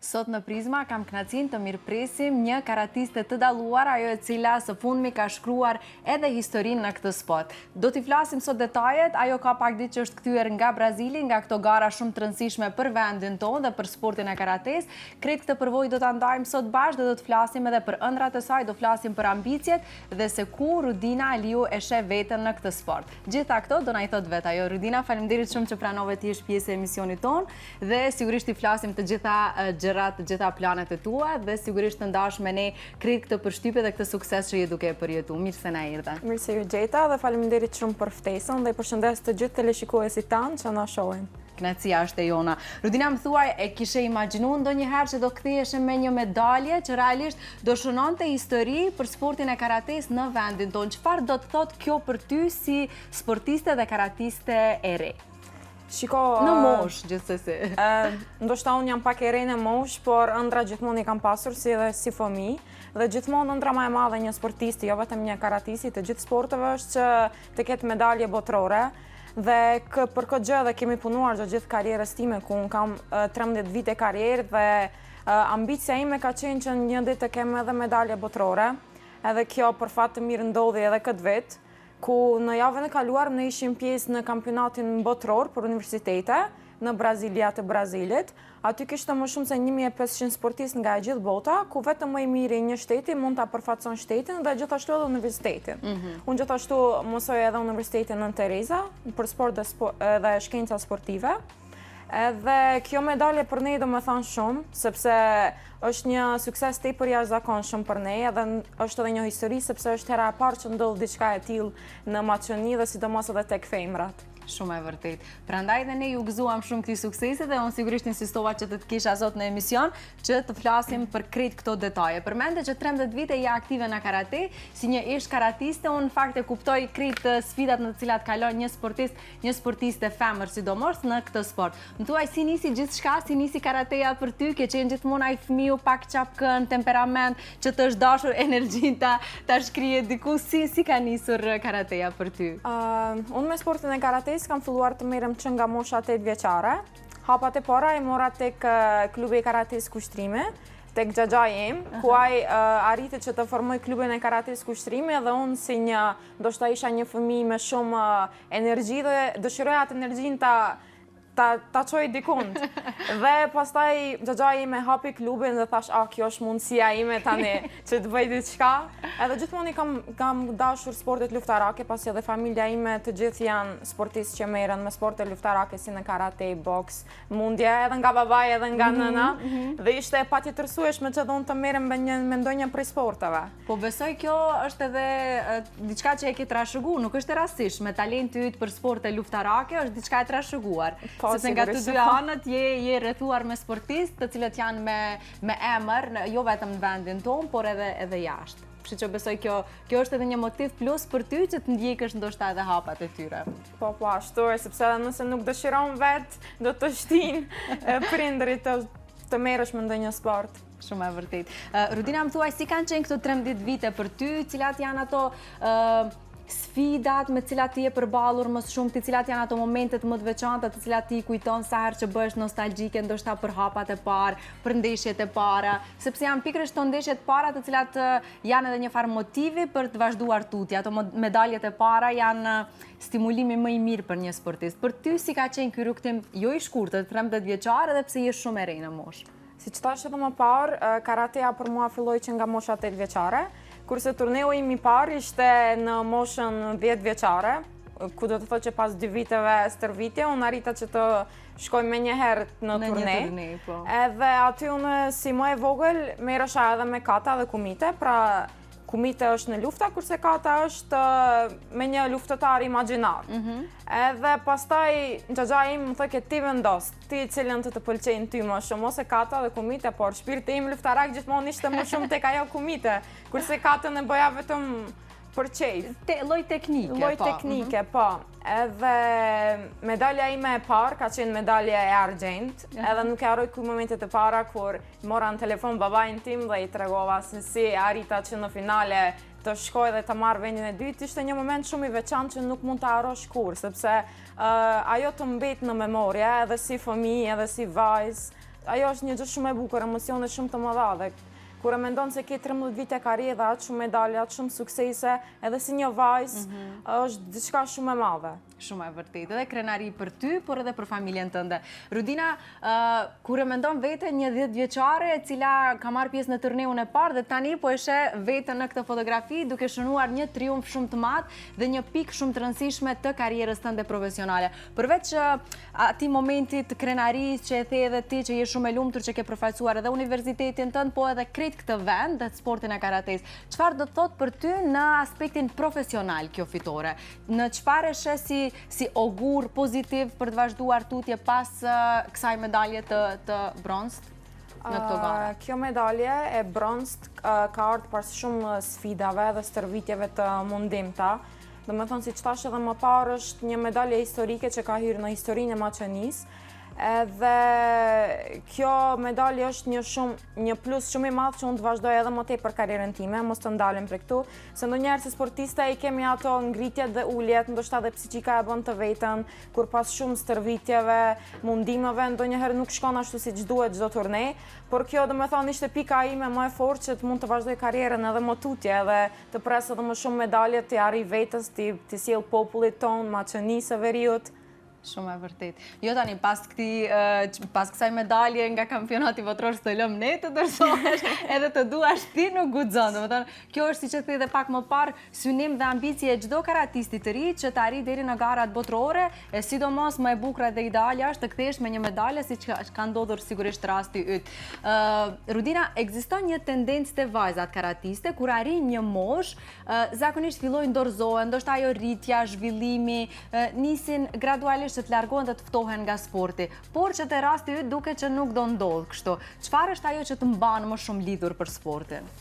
Sot në Prizma kam kënaqësinë të mirëpresim një karatiste të dalluar, ajo e cila së fundmi ka shkruar edhe historinë në këtë sport. Do t'i flasim sot detajet, ajo ka pak ditë që është kthyer nga Brazili, nga këto gara shumë të rëndësishme për vendin tonë dhe për sportin e karates. Krejt këtë përvojë do ta ndajmë sot bashkë dhe do të flasim edhe për ëndrat e saj, do flasim për ambicjet dhe se ku Rudina Aliu e sheh veten në këtë sport. Gjitha këto do na i thot vetë ajo. Rudina, faleminderit shumë që pranove të jesh pjesë e emisionit tonë dhe sigurisht i flasim të gjitha planet e tua dhe sigurisht të ndash me ne krejt këtë përshtypje dhe këtë sukses që je duke përjetu. Mirë se na erdhe. Mirë se ju gjeta dhe faleminderit shumë për ftesën dhe përshëndes të gjithë teleshikuesit tanë që na shohin. Kënaqësia është e jona. Rudina, më thuaj, e kishe imagjinuar ndonjëherë që do ktheheshe me një medalje që realisht do shënonte histori për sportin e karates në vendin tonë? Çfarë do të thotë kjo për ty si sportiste dhe karatiste e re? Shiko, në mosh, gjithsesi. Ndoshta unë jam pak e re në mosh, por ëndra gjithmonë i kam pasur si edhe si fëmijë. Dhe gjithmonë ëndra më e madhe një sportisti, jo vetëm një karatisti, të gjithë sporteve është që të ketë medalje botërore. Dhe për këtë gjë dhe kemi punuar gjithë karrierës time, ku unë kam 13 vite karrierë dhe ambicia ime ka qenë që një ditë të kem edhe medalje botërore. Edhe kjo për fat të mirë ndodhi edhe këtë vit, ku në javën e kaluar ne ishim pjesë në kampionatin botëror për universitete në Brazilia të Brazilit. Aty kishte më shumë se 1500 sportistë nga e gjithë bota, ku vetëm më i miri një shteti mund ta përfaqëson shtetin dhe gjithashtu edhe universitetin. Unë gjithashtu mësoj edhe universitetin në Tereza për sport dhe shkenca sportive. Edhe kjo medalje për ne do me thonë shumë, sepse është një sukses tepër jashtëzakonshëm për ne, edhe është edhe një histori, sepse është hera e parë që ndodh diçka e tillë në Maqedoni dhe sidomos edhe tek femrat. Shumë e vërtet. Prandaj dhe ne ju gëzuam shumë këtij suksesi dhe unë sigurisht insistova që të të kisha sot në emision që të flasim për krejt këto detaje. Përmende që 13 vite je aktive në karate, si një ish karatiste, unë në fakt e kuptoj krejt sfidat në të cilat kalon një sportiste femër sidomos në këtë sport. Më thuaj, si nisi gjithçka, si nisi karateja për ty, ke qenë gjithmonë ai fëmiu pak çapkën, temperament, që të është dashur energjinë ta shkrihet diku, si ka nisur karateja për ty? Unë me sportin e karates kam filluar të merrem që nga mosha 8 vjeçare. Hapat e para i mora tek klubi i karates Kushtrimi, tek xhaxhai im, ku ai arriti që të formoj klubin e karates Kushtrimi dhe unë si ndoshta isha një fëmijë me shumë energji dhe dëshiroja atë energjinë ta çoj dikund. Dhe pastaj xhaxhai ime hapi klubin dhe thash, kjo është mundësia ime tani që të bëj diçka. Edhe gjithmonë kam dashur sportet luftarake, pasi edhe familja ime të gjithë janë sportistë që merren me sporte luftarake si në karate, boks, mundje, edhe nga babai edhe nga nëna. Dhe ishte patjetërsueshme që unë të merrem me ndonjë prej sporteve. Po besoj kjo është edhe diçka që e ke trashëguar, nuk është e rastësisht, me talenti yt për sporte luftarake është diçka e trashëguar. Sepse nga të dy anët je rrethuar me sportistë të cilët janë me emër, jo vetëm në vendin tonë, por edhe jashtë. Kështu që besoj kjo është edhe një motiv plus për ty që të ndjekësh ndoshta edhe hapat e tyre. Po, ashtu është, sepse edhe nëse nuk dëshiron vetë, do të shtinë prindërit të merresh me ndonjë sport. Shumë e vërtet. Rudina, më thuaj, si kanë qenë këto 13 vite për ty, cilat janë ato sfidat me cilat ti je përballur më shumë, të cilat janë ato momentet më të veçanta, të cilat ti kujton sa herë që bëhesh nostalgjike ndoshta për hapat e parë, për ndeshjet e para, sepse janë pikërisht këto ndeshjet e para të cilat janë edhe një farë motivi për të vazhduar tutje. Ato medaljet e para janë stimulimi më i mirë për një sportist. Për ty si ka qenë ky rrugtim jo i shkurtër, 13 vjeçar, edhe pse je shumë e re në moshë? Siç thash edhe më parë, karateja për mua filloi që nga mosha 8 vjeçare. Kurse turneu im i parë ishte në moshën 10 vjeçare, ku do të thotë që pas 2 viteve stërvitje, unë arrita që të shkoj me një herë në turnej. Edhe aty unë si më e vogël merresha edhe me kata dhe kumite, pra kumite është në lufta, kurse kata është me një luftëtar imagjinar. Edhe pastaj xhaxhai im më thotë ti vendos, ti cilën të pëlqejnë ty më shumë, ose kata dhe kumite, por shpirti im luftarak gjithmonë ishte më shumë tek ajo kumite, kurse katën e bëja vetëm për çejf. Lloj teknike, po. Lloj teknike, po. Edhe medalja ime e parë ka qenë medalja e argjend, edhe nuk e harroj kur momentet e para kur mora në telefon babain tim dhe i tregova se si arrita që në finale të shkoj dhe të marrë vendin e dytë. Ishte një moment shumë i veçantë që nuk mund të harrosh kurrë, sepse ajo të mbet në memorie edhe si fëmijë, edhe si vajzë. ajo është një gjë shumë e bukur, emocione shumë të mëdha dhe kur e mendon se ke 13 vite karrierë dhe atë shumë medalje, atë shumë suksese, edhe si një vajzë, është diçka shumë e madhe. Shumë e vërtetë, edhe krenari për ty, por edhe për familjen tënde. Rudina, kur e mendon vete një 10 vjeçare e cila ka marrë pjesë në turneun e parë dhe tani po e sheh veten në këtë fotografi duke shënuar një triumf shumë të madh dhe një pikë shumë të rëndësishme të karrierës tënde profesionale. Përveç atij momentit krenarisë që e the edhe ti që je shumë e lumtur që ke përfaqësuar edhe universitetin tënd, po edhe krejt këtë vend dhe sportin e karates. Çfarë do të thotë për ty në aspektin profesional kjo fitore? Në çfarë sheh si augur pozitiv për të vazhduar tutje pas kësaj medalje të bronzt në këto gara? Kjo medalje e bronzt ka ardhur pas shumë sfidave dhe stërvitjeve të mundimta. Do me thonë, si që thash edhe më parë, është një medalje historike që ka hyrë në historinë e Maqenisë. Edhe kjo medalje është një plus shumë i madh që unë të vazhdoj edhe më tepër karrierën time, mos të ndalem për këtu, se ndonjëherë si sportiste i kemi ato ngritjet dhe uljet, ndoshta edhe psiqika e bën të veten, kur pas shumë stërvitjeve, mundimeve, ndonjëherë nuk shkon ashtu siç duhet çdo turne, por kjo do me thonë ishte pika ime më e fortë që të mund të vazhdoj karrierën edhe më tutje, edhe të pres edhe më shumë medalje, të arri vetës, të sjell popullit ton, Maqenisë së Veriut. Shumë e vërtet. Jo tani, pas kësaj medalje nga kampionati botror të lëm ne të dërsohesh, edhe të duash ti nuk guxon. Domethënë, kjo është siç e the edhe pak më parë, synim dhe ambicie e çdo karatisti të ri që të arrijë deri në garat botrore, e sidomos më e bukur dhe ideale është të kthesh me një medalje siç ka ndodhur sigurisht rasti yt. Rudina, ekziston një tendencë te vajzat karatiste kur arrin një moshë, zakonisht fillojnë dorëzohen, ndoshta ajo rritja, zhvillimi, nisin gradualisht që të largohen dhe të ftohen nga sporti, por që te rasti yt duket që nuk do ndodh kështu. Çfarë është ajo që të mban më shumë lidhur për sportin?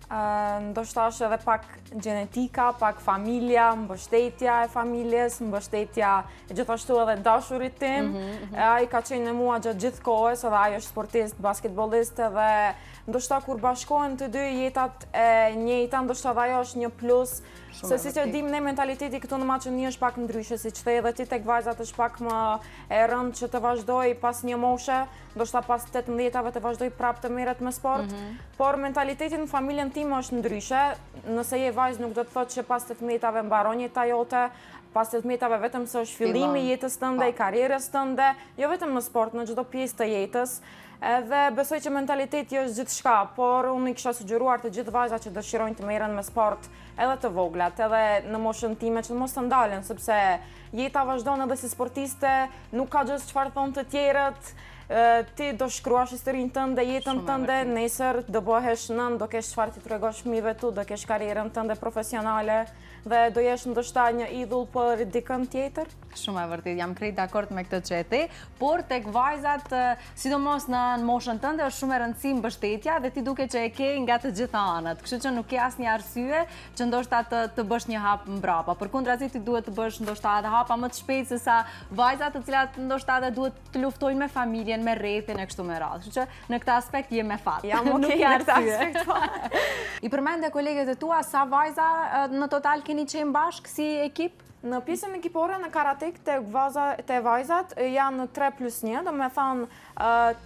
Ndoshta është edhe pak gjenetika, pak familja, mbështetja e familjes, mbështetja e gjithashtu edhe dashurit tim. Ai ka qenë me mua gjatë gjithë kohës, edhe ai është sportist, basketbollist, edhe ndoshta kur bashkohen të dy jetat e njëjta, ndoshta dhe ajo është një plus. Se si që dim ne, mentaliteti këtu në Maqeni është pak ndryshe, si që the edhe ti tek vajzat është pak më e rëndë që të vazhdoj pas një moshe, ndoshta pas 18-ave të vazhdoj prap të merret me sport, por mentaliteti në familjen tim është ndryshe. Nëse je vajzë nuk do të thotë që pas 18-ave mbaron jeta jote, pas 18-ave vetëm se është fillimi i jetës tënde, i karrierës tënde, jo vetëm në sport, në çdo pjesë të jetës. Edhe besoj që mentaliteti është gjithçka, por unë i kisha sugjeruar të gjithë vajzat që dëshirojnë të merren me sport, edhe të voglat, edhe në moshën time që mos të ndalen, sepse jeta vazhdon edhe si sportiste, nuk ka gjë çfarë thonë të tjerët. Ti do shkruash historinë tënde, jetën tënde, nesër do bëhesh nën, do kesh çfarë ti tregosh fëmijëve tu, do kesh karrierën tënde profesionale dhe do jesh ndoshta një idhull për dikën tjetër. Shumë e vërtet, jam krejt dakord me këtë që e the, por tek vajzat, sidomos në moshën tënde, është shumë e rëndësishme mbështetja dhe ti duket që e ke nga të gjitha anët. Kështu që nuk ke asnjë arsye që ndoshta të bësh një hap mbrapa. Përkundrazi ti duhet të bësh ndoshta edhe hapa më të shpejt se sa vajzat të cilat ndoshta edhe duhet të luftojnë me familjen, me rrethin e kështu me radhë. Kështu që në këtë aspekt je me fat. Jam okay në këtë aspekt. I përmende kolegët e tua sa vajza në total keni qenë bashkë si ekip? Në pjesën ekipore në karatek te vajzat janë 3+1, do me thonë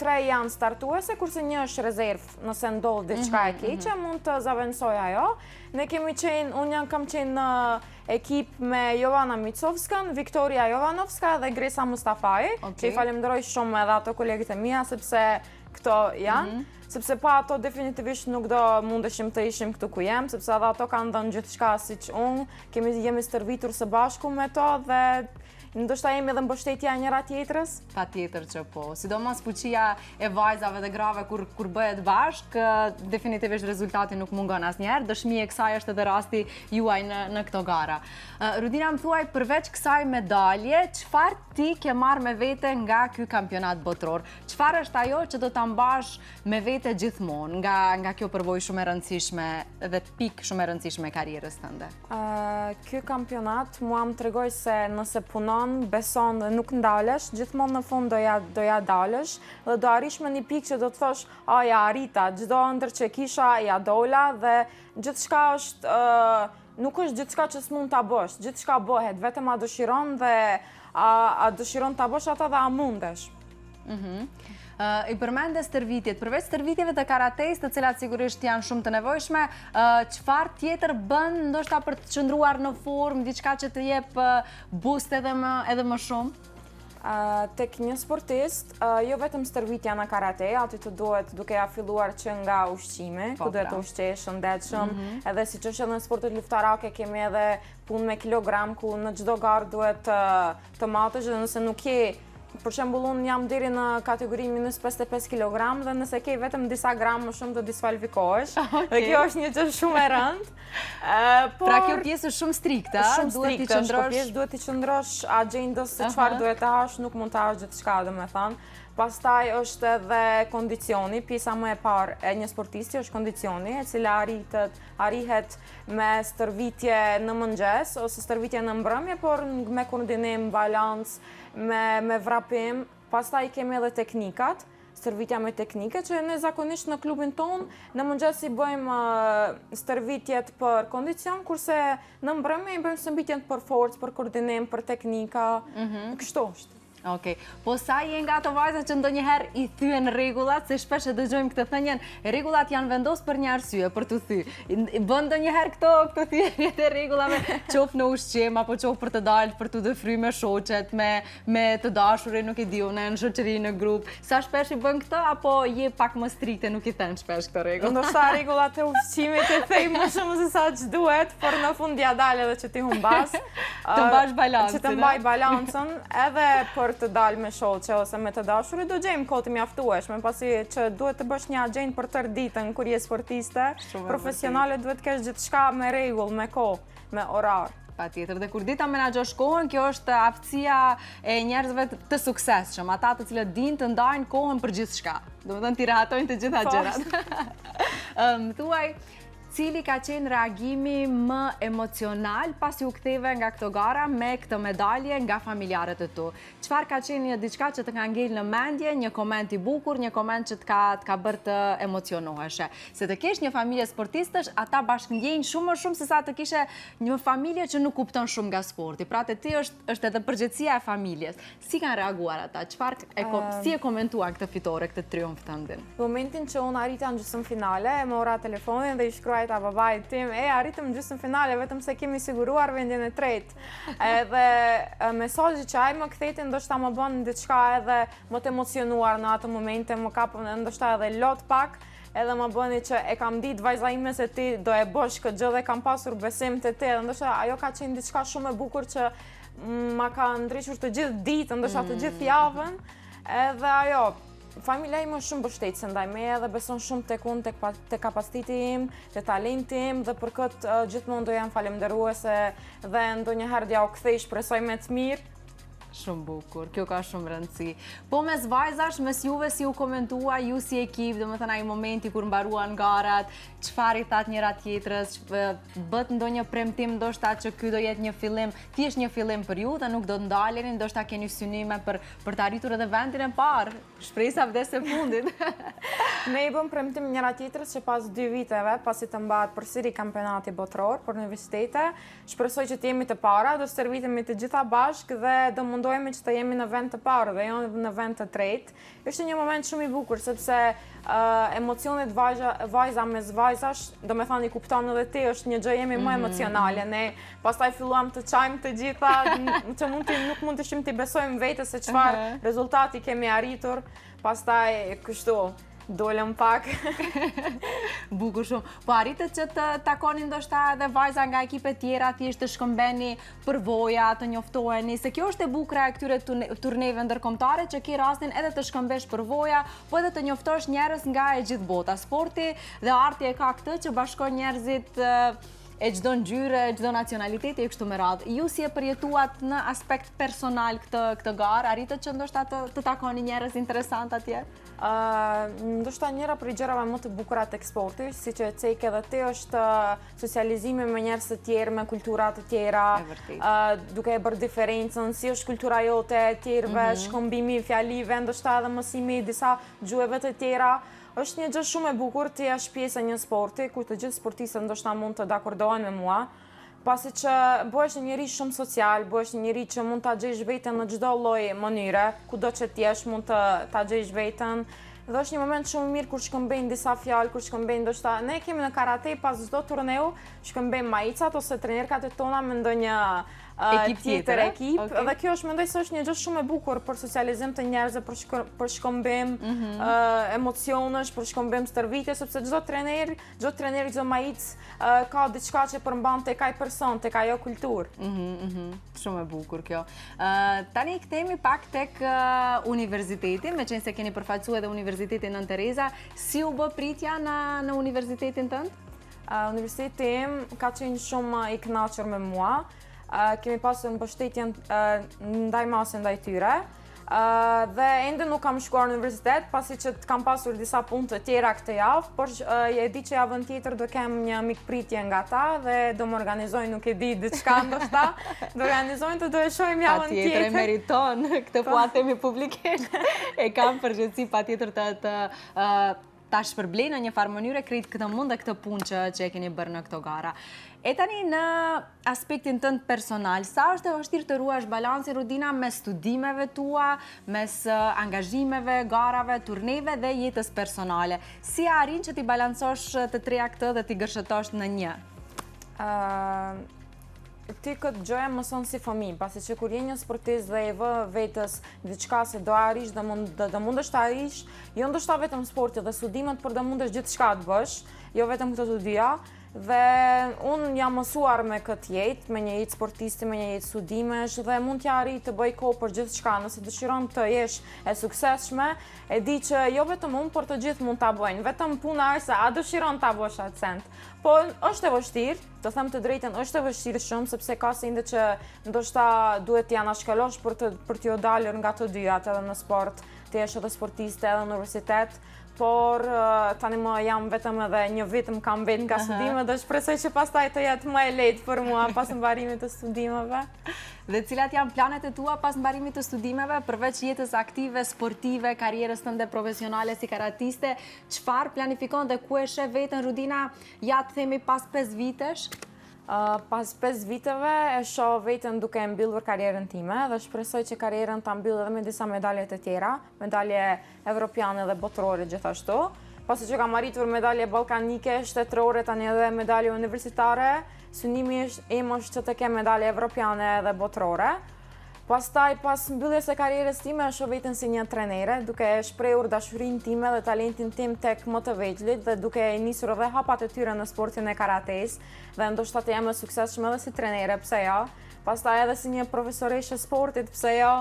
3 janë startuese, kurse një është rezervë, nëse ndodh diçka e keqe, mund të zaventësoj ajo. Ne kemi qenë, unë kam qenë në ekip me Jovana Micovskën, Viktoria Jovanovska dhe Gresa Mustafaj, që i falenderoj shumë edhe ato kolegët e mia, sepse këto janë. Sepse pa ato definitivisht nuk do mundeshim të ishim këtu ku jem, sepse edhe ato kanë dhënë gjithçka siç unë, jemi stërvitur së bashku me to dhe ndoshta jemi edhe mbështetja e njëra tjetrës. Patjetër që po. Sidomos fuqia e vajzave dhe grave kur bëhet bashkë, definitivisht rezultati nuk mungon asnjëherë. Dëshmi e kësaj është edhe rasti juaj në këto gara. Rudina, më thuaj, përveç kësaj medalje, çfarë ti ke marrë me vete nga ky kampionat botror? Çfarë është ajo që do ta mbash me vete gjithmonë nga kjo përvojë shumë e rëndësishme dhe pikë shumë e rëndësishme e karrierës tënde? Ky kampionat mua më tregoi se nëse punon, beson dhe nuk ndalesh, gjithmonë në fund do ja dalësh dhe do arrish me një pikë që do të thosh, ja arrita, çdo ëndër që kisha ja dola dhe gjithçka është nuk është gjithçka që s'mund ta bësh, gjithçka bëhet, vetëm a dëshiron dhe a dëshiron ta bësh ata dhe a mundesh. I përmende stërvitjet, përveç stërvitjeve të karates, të cilat sigurisht janë shumë të nevojshme, çfarë tjetër bën ndoshta për të qëndruar në formë, diçka që të jep boost edhe më shumë? Tek një sportist, jo vetëm stërvitja në karate, aty të duhet duke ja filluar që nga ushqime, ku duhet të ushqesh shëndetshëm, edhe si që është edhe në sportet luftarake kemi edhe punë me kilogram, ku në çdo garë duhet të matesh, dhe nëse nuk je, për shembull unë jam deri në kategori minus 55 kg dhe nëse ke vetëm disa gram më shumë të diskualifikohesh. Dhe kjo është një gjë shumë e rëndë. Pra kjo pjesë është shumë strikte, duhet t'i qëndrosh agjendës se çfarë duhet të hash, nuk mund të hash gjithçka, domethënë. Pastaj është edhe kondicioni, pjesa më e parë e një sportisti është kondicioni, e cila arrihet me stërvitje në mëngjes ose stërvitje në mbrëmje, por me koordinim, balans, me vrapim. Pastaj kemi edhe teknikat, stërvitja me teknike, që ne zakonisht në klubin ton në mëngjes i bëjmë stërvitjet për kondicion, kurse në mbrëmje i bëjmë stërvitjet për forcë, për koordinim, për teknika, kështu është. Okej, po sa je nga ato vajza që ndonjëherë i thyen rregullat, se shpesh e dëgjojmë këtë thënien, rregullat janë vendosur për një arsye, për t'u thyer. Bën ndonjëherë këto thyenjet e rregullave, qoftë në ushqim apo qoftë për të dalë, për t'u dëfry me shoqet, me të dashurin, nuk e di unë, në shoqëri, në grup. Sa shpesh i bën këtë apo je pak më strikte, nuk i thën shpesh këtë rregull? Ndoshta rregullat e ushqimit e thej më shumë se sa ç'duhet, por në fund ja dal edhe që ti humbas. Të mbash balancën. Që të mbaj balancën, edhe për të dalë me shoqe ose me të dashurit, do gjejmë kohë të mjaftueshme, pasi që duhet të bësh një agjendë për tërë ditën kur je sportiste, profesionale duhet të kesh gjithçka me rregull, me kohë, me orar. Patjetër, dhe kur dita menaxhosh kohën, kjo është aftësia e njerëzve të suksesshëm, ata të cilët dinë të ndajnë kohën për gjithçka. Domethënë t'i rehatojnë të gjitha gjërat. Thuaj, cili ka qenë reagimi më emocional pasi u ktheve nga këto gara me këtë medalje nga familjarët e tu? Çfarë ka qenë diçka që të ka ngel në mendje, një koment i bukur, një koment që të ka bërë të emocionoheshe? Se të kesh një familje sportistësh, ata bashkëndjejnë shumë më shumë se sa të kishe një familje që nuk kupton shumë nga sporti. Pra te ti është edhe përgjithësia e familjes. Si kanë reaguar ata? Si e komentuan këtë fitore, këtë triumf tëndin? Në momentin që unë arrita në gjysmëfinale, e mora telefonin dhe i shkruaj ta babait tim, arritëm gjysmëfinale, vetëm se kemi siguruar vendin e tretë. Edhe mesazhi që ai më ktheti ndoshta më bën diçka edhe më të emocionuar në atë momente, më kapën ndoshta edhe lot pak, edhe më bëni që e kam ditë vajza ime se ti do e bosh këtë gjë dhe kam pasur besim te ti, ndoshta ajo ka qenë diçka shumë e bukur që ma ka ndriçur të gjithë ditën, ndoshta të gjithë javën, edhe ajo familja ime është shumë mbështetëse ndaj meje dhe beson shumë tek unë, tek kapaciteti im, tek talenti im, dhe për këtë gjithmonë do jam falënderuese dhe ndonjëherë ja u kthej shpresoj me të mirë. Shumë bukur, kjo ka shumë rëndësi. Po mes vajzash, mes juve si u komentua, ju si ekip, domethënë ai momenti kur mbaruan garat, çfarë i that njëra tjetrës, bët ndonjë premtim ndoshta që ky do jetë një fillim, thjesht një fillim për ju dhe nuk do të ndaleni, ndoshta keni synime për të arritur edhe vendin e parë. Shpresa vdes e fundit. Ne i bëm premtim njëra tjetrës që pas 2 viteve, pasi të mbahet përsëri kampionati botror për universitete, shpresoj që të jemi të para, do stërvitemi të gjitha bashkë dhe do mundohemi që të jemi në vend të parë dhe jo në vend të tretë. Është një moment shumë i bukur, sepse emocionet vajza mes vajzash, do me thani kupton edhe ti, është një gjë jemi më emocionale. Ne pastaj filluam të çajmë të gjitha, që nuk mund të shim të besojmë vetes se çfarë rezultati kemi arritur, pastaj kështu dolëm pak. Bukur shumë. Po arritet që të takoni ndoshta edhe vajza nga ekipe tjera, thjesht të shkëmbeni përvoja, të njoftoheni, se kjo është e bukur e këtyre turneve ndërkombëtare që ke rastin edhe të shkëmbesh përvoja, po edhe të njoftosh njerëz nga e gjithë bota. Sporti dhe arti e ka këtë që bashkon njerëzit e çdo ngjyre, çdo nacionaliteti e kështu me radhë. Ju si e përjetuat në aspekt personal këtë garë? Arritet që ndoshta të takoni njerëz interesant atje? Ndoshta njëra prej gjërave më të bukura tek sporti, siç e cek edhe ti, është socializimi me njerëz të tjerë, me kultura të tjera, duke e bërë diferencën, si është kultura jote, e tjerëve, shkëmbimi i fjalive, ndoshta edhe mësimi i disa gjuhëve të tjera. Është një gjë shumë e bukur të jesh pjesë e një sporti, ku të gjithë sportistët ndoshta mund të dakordohen me mua, Pasi që bëhesh një njeri shumë social, bëhesh një njeri që mund ta gjesh veten në çdo lloj mënyre, kudo që t'jesh mund ta gjesh veten. Dhe është një moment shumë mirë kur shkëmbejnë disa fjalë, kur shkëmbejnë ndoshta ne kemi në karate pas çdo turneu shkëmbejmë majicat ose trenerkat e tona me ndonjë tjetër ekip. Okay. Dhe kjo është mendoj se është një gjë shumë e bukur për socializim të njerëzve, për shkëmbim emocionesh, për shkëmbim stërvitje, sepse çdo trener, çdo majic ka diçka që përmban tek ai person, tek ajo kulturë. Shumë e bukur kjo. Tani kthehemi pak tek universiteti, meqense se keni përfaqësuar edhe Universitetin Nën Tereza, si u bë pritja në universitetin tënd? Universiteti im ka qenë shumë i kënaqur me mua. Kemi pasur mbështetjen ndaj masë ndaj tyre. Dhe ende nuk kam shkuar në universitet, pasi që kam pasur disa punë të tjera këtë javë, por e di që javën tjetër do kem një mikpritje nga ta dhe do më organizojnë, nuk e di diçka ndoshta, do organizojnë të do e shohim javën tjetër. Patjetër e meriton, këtë po a themi publikisht, e kam përgjithësi patjetër ta shpërblej në një farë mënyrë krejt këtë mund dhe këtë punë që e keni bërë në këto gara. E tani në aspektin tënd personal, sa është e vështirë të ruash balansin rudina mes studimeve tua, mes angazhimeve, garave, turneve dhe jetës personale? Si arrin që ti balancosh të treja këtë dhe ti gërshëtosh në një? Ti këtë gjë e mëson si fëmijë, pasi që kur je një sportist dhe e vë vetës diçka se do arrish dhe do mundesh të arrish, jo ndoshta vetëm sporti dhe studimet, por do mundesh gjithçka të bësh, jo vetëm këto të dyja. Dhe unë jam mësuar me këtë jetë, me një jetë sportisti, me një jetë studimesh dhe mund t'ja arri të bëj kohë për gjithçka. Nëse dëshiron të jesh e suksesshme, e di që jo vetëm unë, por të gjithë mund ta bëjnë. Vetëm puna është se a dëshiron ta bësh atë send. Po është e vështirë, të them të drejtën, është e vështirë shumë, sepse ka sende që ndoshta duhet t'ja anashkalosh për t'ju dalër nga të dyja, edhe në sport, të jesh edhe sportiste edhe në universitet. Por tani më jam vetëm edhe një vit më kam vetë nga studimet dhe shpresoj që pastaj të jetë më e lehtë për mua pas mbarimit të studimeve. Dhe cilat janë planet e tua pas mbarimit të studimeve, përveç jetës aktive, sportive, karrierës tënde profesionale si karatiste, çfarë planifikon dhe ku e sheh veten Rudina, ja të themi pas 5 vitesh? Pas 5 viteve e shoh veten duke mbyllur karrierën time dhe shpresoj që karrierën ta mbyll edhe me disa medalje të tjera, medalje evropiane dhe botërore gjithashtu. Pasi që kam arritur medalje ballkanike, shtetërore, tani edhe medalje universitare, synimi im është që të kem medalje evropiane dhe botërore. Pastaj, pas mbylljes së karrierës time, e shoh veten si një trajnere, duke shprehur dashurinë time dhe talentin tim tek më të vegjëlit dhe duke nisur edhe hapat e tyre në sportin e karates dhe ndoshta të jem e suksesshme edhe si trajnere, pse jo? Pastaj edhe si një profesoreshe sportit, pse jo?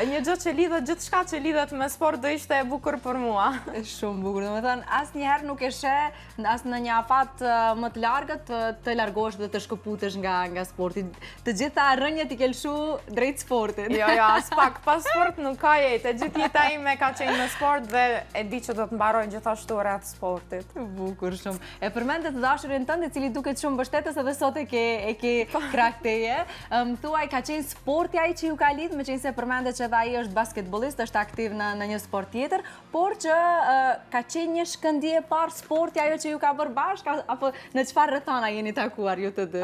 Një gjë që lidhet, gjithçka që lidhet me sport do ishte e bukur për mua. Shumë bukur, domethënë asnjëherë nuk e sheh as në një afat më të largët të largohesh dhe të shkëputesh nga sporti. Të gjitha rrënjët i ke lshu drejt sportit. Jo, as pak, pas sport nuk ka jetë. Gjithë jeta ime ka qenë në sport dhe e di që do të mbaroj gjithashtu rreth sportit. Bukur shumë. E përmendet të dashurin tënd, i cili duket shumë mbështetës edhe sot e ke krah teje. Më thuaj, ka qenë sporti ai që ju ka lidhur, meqense përmendet që edhe ai është basketbollist, është aktiv në një sport tjetër, por që ka qenë një shkëndije e parë sporti ajo që ju ka bërë bashkë, apo në çfarë rrethana jeni takuar ju të dy?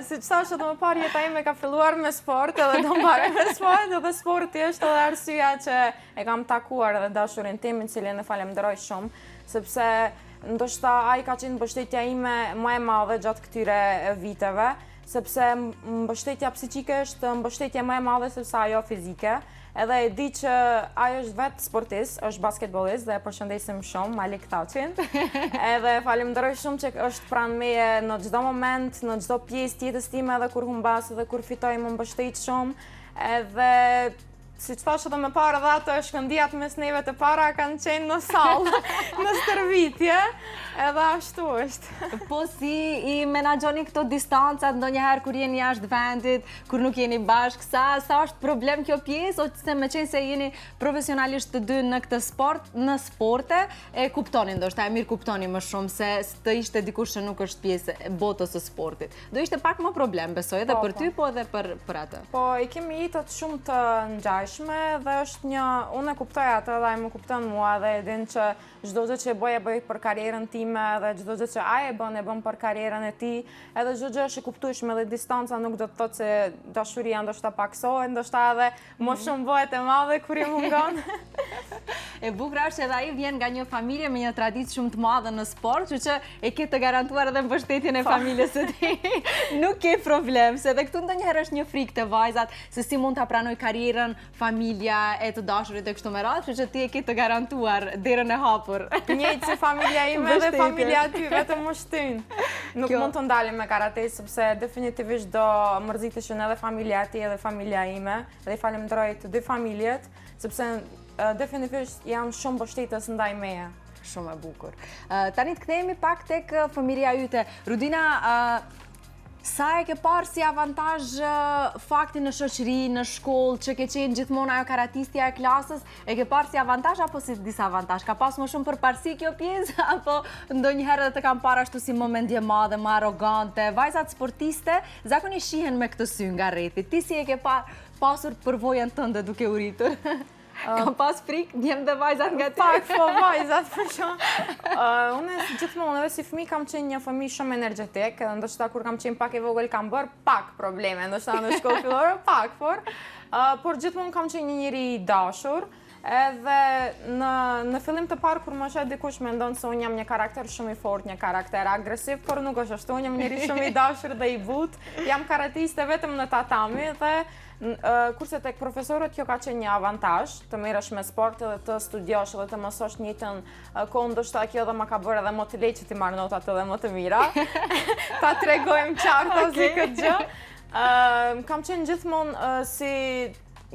Siç thashë më parë, jeta ime ka filluar me sport edhe do mbaroj me sport, edhe sporti është edhe arsyeja që e kam takuar edhe dashurin tim, i cilin e falenderoj shumë, sepse ndoshta ai ka qenë mbështetja ime më e madhe gjatë këtyre viteve, sepse mbështetja psiqike është mbështetje më e madhe se sa ajo fizike. Edhe e di që ai është vetë sportist, është basketbollist dhe e përshëndesim shumë, Malik Thaçin. Edhe falenderoj shumë që është pranë meje në çdo moment, në çdo pjesë të jetës time, edhe kur humbas edhe kur fitoj më mbështet shumë. Edhe si që thashë edhe me parë dhe ato shkëndijat mes neve të para kanë qenë në salë, në stërvitje, edhe ashtu është. Po si i menaxhoni këto distancat ndonjëherë kur jeni jashtë vendit, kur nuk jeni bashkë, sa është problem kjo pjesë, ose me qenë se jeni profesionalisht të dy në këtë sport, në sporte, e kuptoni ndoshta, e mirë kuptoni më shumë se të ishte dikush që nuk është pjesë e botës së sportit. Do ishte pak më problem, besoj, edhe për ty, po edhe për atë. Po, i kemi jetët shumë të ngjashme dhe është një, unë e kuptoj atë dhe ai më kupton mua dhe e din që çdo gjë që e bëj për karrierën time ime edhe çdo gjë që ai e bën për karrierën e tij, edhe çdo gjë është e kuptueshme dhe distanca nuk do të thotë se dashuria ndoshta paksohet, ndoshta edhe më shumë bëhet e madhe kur i mungon. E bukur është edhe ai vjen nga një familje me një traditë shumë të madhe në sport, kështu që e ke të garantuar edhe mbështetjen e familjes së tij. Nuk ke problem, se edhe këtu ndonjëherë është një frikë të vajzat se si mund ta pranoj karrierën familja e të dashurit e kështu me radhë, kështu që ti e ke të garantuar derën e hapur. Njëjtë si familja ime dhe familja aty, vetëm më shtyn. Nuk mund të ndalim me karate sepse definitivisht do mërziteshin edhe familja e tij edhe familja ime, dhe i falenderoj të dy familjet, sepse definitivisht janë shumë mbështetës ndaj meje. Shumë e bukur. Tani të kthehemi pak tek fëmiria yte. Rudina, sa e ke parë si avantazh faktin në shoqëri, në shkollë, që ke qenë gjithmonë ajo karatistja e klasës, e ke parë si avantazh apo si disavantazh? Ka pas më shumë përparësi kjo pjesë apo ndonjëherë të kam parë ashtu si më mendje madhe, më arrogante? Vajzat sportiste zakonisht shihen me këtë sy nga rrethi. Ti si e ke pasur përvojën tënde duke u rritur? Kam pas frikë, njem dhe vajzat nga ti. Pak, po vajzat, për shumë. Unë gjithmonë edhe si fëmijë kam qenë një fëmijë shumë energjetik, edhe ndoshta kur kam qenë pak e vogël kam bërë pak probleme, ndoshta në shkollë fillore, pak, por gjithmonë kam qenë një njeri i dashur, edhe në fillim të parë kur më shet dikush mendon se unë jam një karakter shumë i fortë, një karakter agresiv, por nuk është ashtu, unë jam njeri shumë i dashur dhe i butë, jam karatiste vetëm në tatami dhe kurse tek profesorët kjo ka qenë një avantazh, të merresh me sport edhe të studiosh edhe të mësosh njëjtën kohë, ndoshta kjo edhe më ka bërë edhe më të lehtë që ti marr notat edhe më të mira. Ta tregojmë qartë si këtë gjë. Kam qenë gjithmonë si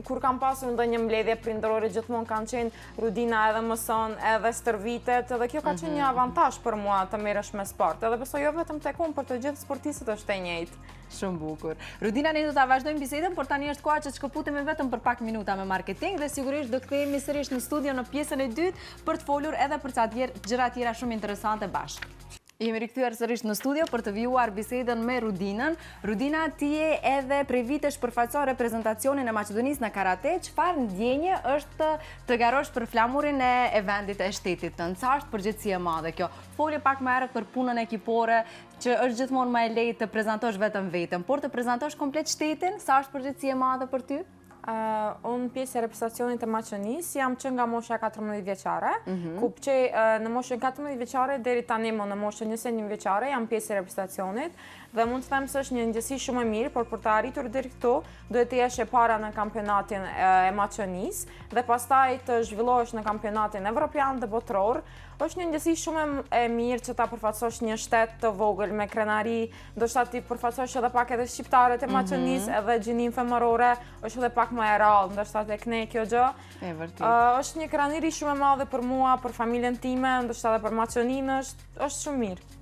kur kam pasur ndonjë mbledhje prindërore, gjithmonë kam qenë Rudina edhe mëson edhe stërvitet, edhe kjo ka qenë një avantazh për mua të merresh me sport. Edhe besoj jo vetëm tek unë, por të gjithë sportistët është e njëjtë. Shumë bukur. Rudina, ne do ta vazhdojmë bisedën, por tani është koha që të shkëputemi vetëm për pak minuta me marketing dhe sigurisht do kthehemi sërish në studio në pjesën e dytë për të folur edhe për ca gjëra tjera shumë interesante bashkë. Jemi rikthyer sërish në studio për të vijuar bisedën me Rudinën. Rudina, ti je edhe prej vitesh përfaqëson reprezentacionin e Maqedonisë në karate. Çfarë ndjenje është të garosh për flamurin e vendit e shtetit tënd? Sa është përgjegjësi e madhe kjo? Folje pak më herët për punën ekipore, që është gjithmonë më e lehtë të prezantosh vetëm veten, por të prezantosh komplet shtetin, sa është përgjegjësi e madhe për ty? Unë pjesë e reprezentacionit të Maqedonisë jam që nga mosha 14 vjeçare, ku që në moshën 14 vjeçare deri tani më në moshën 21 vjeçare jam pjesë e reprezentacionit dhe mund të them se është një ndjesi shumë e mirë, por për të arritur deri këtu duhet të jesh e para në kampionatin e Maqedonisë dhe pastaj të zhvillohesh në kampionatin evropian dhe botror. Është një ndjesi shumë e mirë që ta përfaqësosh një shtet të vogël me krenari, ndoshta ti përfaqësosh edhe pak edhe shqiptarët e Maqedonisë, edhe gjininë femërore, është edhe pak më e rrallë, ndoshta tek ne kjo gjë. E vërtet. Është një krenari shumë e madhe për mua, për familjen time, ndoshta edhe për Maqedoninë, është shumë mirë.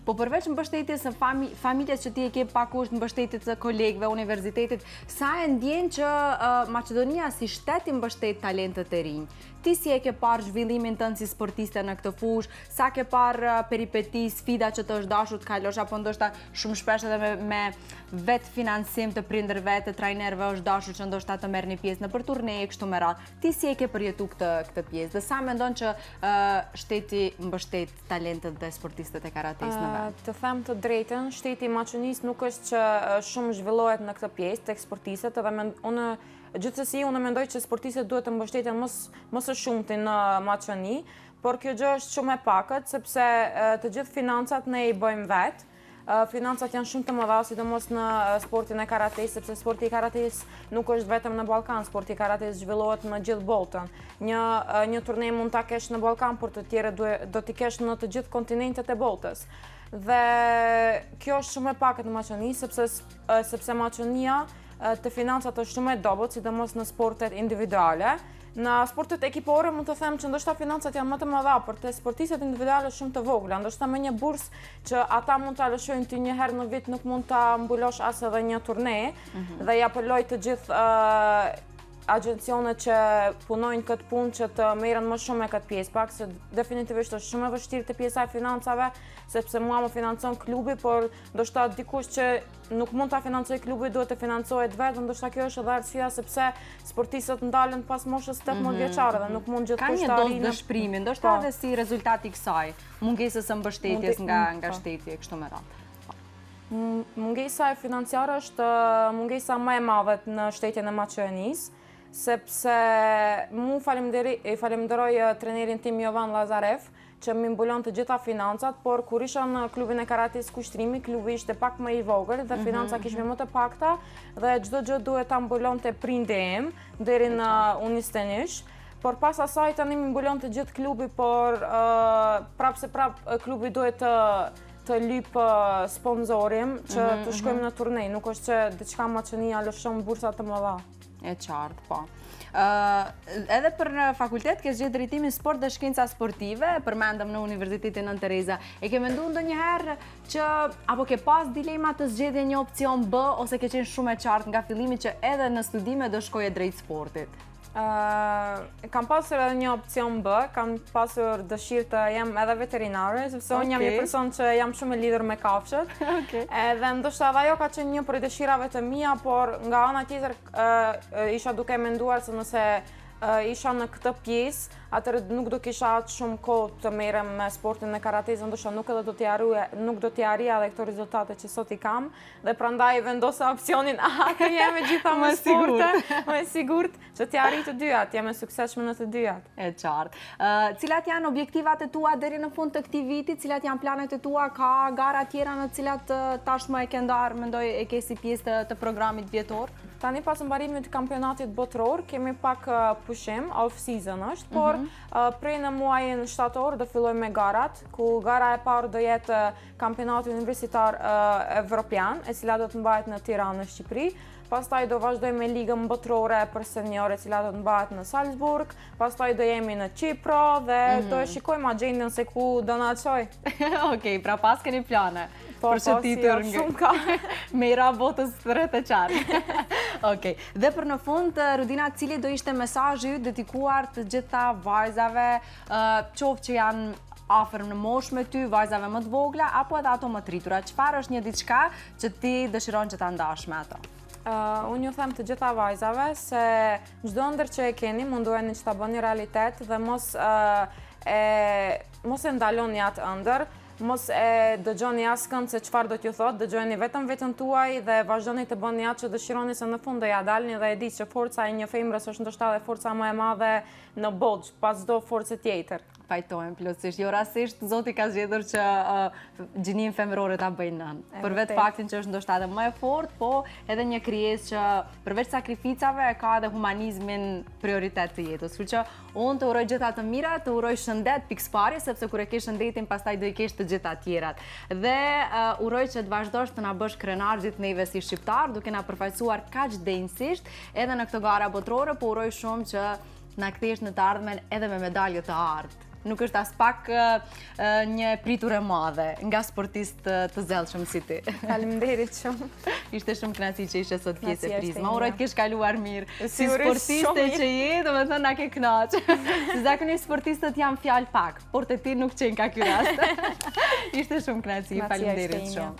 Po përveç mbështetjes së familjes që ti e ke pakusht, mbështetjes së kolegëve, universitetit, sa e ndjen që Maqedonia si shtet i mbështet talentet e rinj? Ti si e ke parë zhvillimin tënd si sportiste në këtë fushë? Sa ke parë peripeti, sfida që të është dashur të kalosh, apo ndoshta shumë shpesh edhe me vetë financim të prindërve, të trajnerëve është dashur që ndoshta të merrni pjesë nëpër turneje kështu me radhë. Ti si e ke përjetuar këtë pjesë? Dhe sa mendon që shteti mbështet talentet dhe sportistët e karates në vend? Të them të drejtën, shteti i Maqedonisë nuk është që shumë zhvillohet në këtë pjesë tek sportistët, edhe gjithsesi unë mendoj që sportistët duhet të mbështeten më së shumti në Maqedoni, por kjo gjë është shumë e pakët sepse të gjithë financat ne i bëjmë vetë. Financat janë shumë të mëdha, sidomos në sportin e karates, sepse sporti i karates nuk është vetëm në Ballkan, sporti i karates zhvillohet në gjithë botën. Një turne mund ta kesh në Ballkan, por të tjerë do t'i kesh në të gjithë kontinentet e botës. Dhe kjo është shumë e pakët në Maqedoni, sepse Maqedonia të financat është shumë e dobët, sidomos në sportet individuale. Në sportet ekipore mund të them që ndoshta financat janë më të mëdha, por te sportistët individuale shumë të vogla. Ndoshta me një bursë që ata mund ta lëshojnë ty një herë në vit nuk mund ta mbulosh as edhe një turne dhe ja apeloj të gjithë agjencione që punojnë këtë punë që të merren më shumë me këtë pjesë, pak se definitivisht është shumë e vështirë te pjesa e financave, sepse mua më financon klubi, por ndoshta dikush që nuk mund ta financojë klubi duhet të financohet vetë, ndoshta kjo është edhe arsyeja sepse sportistët ndalen pas moshës 18 vjeçare dhe nuk mund gjithkusht të arrijnë. Ka një dozë dëshpërimi, ndoshta edhe si rezultat i kësaj, mungesës së mbështetjes nga shteti e kështu me radhë. Mungesa financiare është mungesa më e madhe në shtetjen e Maqedonisë, sepse mu falenderoj trenerin tim Jovan Lazarev, që më mbulon të gjitha financat, por kur isha në klubin e karates Kushtrimi, klubi ishte pak më i vogël dhe financa kishme më të pakta dhe çdo gjë duhet ta mbulonte prindi im deri në Unistenish. Por pas asaj tani më mbulon të gjithë klubi, por prap klubi duhet të lyp sponsorim që të shkojmë në turnej, nuk është që diçka Maqedonia lëshon bursa të mëdha. E qartë, po. Edhe për në fakultet ke zgjedhur drejtimin sport dhe shkenca sportive, përmendëm në Universitetin Nën Tereza. E ke menduar ndonjëherë që apo ke pas dilema të zgjedhje një opcion B ose ke qenë shumë e qartë nga fillimi që edhe në studime do shkoje drejt sportit? Kam pasur edhe një opcion B, kam pasur dëshirë të jem edhe veterinare, sepse unë jam një person që jam shumë e lidhur me kafshët. Edhe ndoshta edhe ajo ka qenë një prej dëshirave të mia, por nga ana tjetër isha duke menduar se nëse isha në këtë pjesë, atëherë nuk do kisha atë shumë kohë të merrem me sportin e karates, ndoshta nuk do t'i arrija edhe këto rezultate që sot i kam, dhe prandaj vendosa opsionin A, të jem me gjitha më sporte, më e sigurt që t'i arrij të dyat, jem e suksesshme në të dyat. E qartë. Cilat janë objektivat e tua deri në fund të këtij viti? Cilat janë planet e tua? Ka gara tjera në cilat tashmë e ke ndarë, mendoj e ke si pjesë të programit vjetor? Tani pas mbarimit të kampionatit botror, kemi pak pushim, off-season është, por prej në muajin shtator do filloj me garat, ku gara e parë do jetë kampionati universitar evropian, e cila do të mbahet në Tiranë, në Shqipëri. Pastaj do vazhdoj me ligën botrore për seniorë, e cila do të mbahet në Salzburg. Pastaj do jemi në Qipro dhe do e shikojmë agjendën se ku do na çoj. Okej, pra pas keni plane. Po, shumë ka. Mera botës rreth e qartë. Okej. Dhe për në fund, Rudina, cili do ishte mesazhi yt dedikuar të gjitha vajzave, qoftë që janë afër në moshë me ty, vajzave më të vogla, apo edhe ato më të rritura? Çfarë është një diçka që ti dëshiron që ta ndash me ato? Unë ju them të gjitha vajzave se çdo ndër që e keni mundueni që ta bëni realitet dhe mos e ndaloni atë ëndër. Mos e dëgjoni askënd se çfarë do t'ju thotë, dëgjoni vetëm veten tuaj dhe vazhdoni të bëni atë që dëshironi, se në fund do ja dalni dhe e di që forca e një femrës është ndoshta edhe forca më e madhe në botë pas çdo force tjetër. Pajtojmë plotësisht. Jo rastisht Zoti ka zgjedhur që gjininë femërore ta bëjnë nën. Për vetë faktin që është ndoshta edhe më e fortë, po edhe një krijesë që përveç sakrificave ka edhe humanizmin prioritet të jetës. Kështu që unë të uroj gjitha të mira, të uroj shëndet pikësparje, sepse kur e ke shëndetin pastaj do i kesh të gjitha tjerat. Dhe uroj që të vazhdosh të na bësh krenar gjithë neve si shqiptar, duke na përfaqësuar kaq denjësisht edhe në këtë gara botrore, po uroj shumë që na kthesh në të ardhmen edhe me medalje të artë. Nuk është as pak një pritur e madhe nga sportist të zellshëm si ti. Faleminderit shumë. Ishte shumë kënaqësi që ishe sot pjesë e Prizma. Uroj të kesh kaluar mirë. Si sportiste që je, domethënë na ke kënaqë. Zakonisht sportistët janë fjalë pak, por te ti nuk qenë ka ky rast. Ishte shumë kënaqësi. Faleminderit shumë.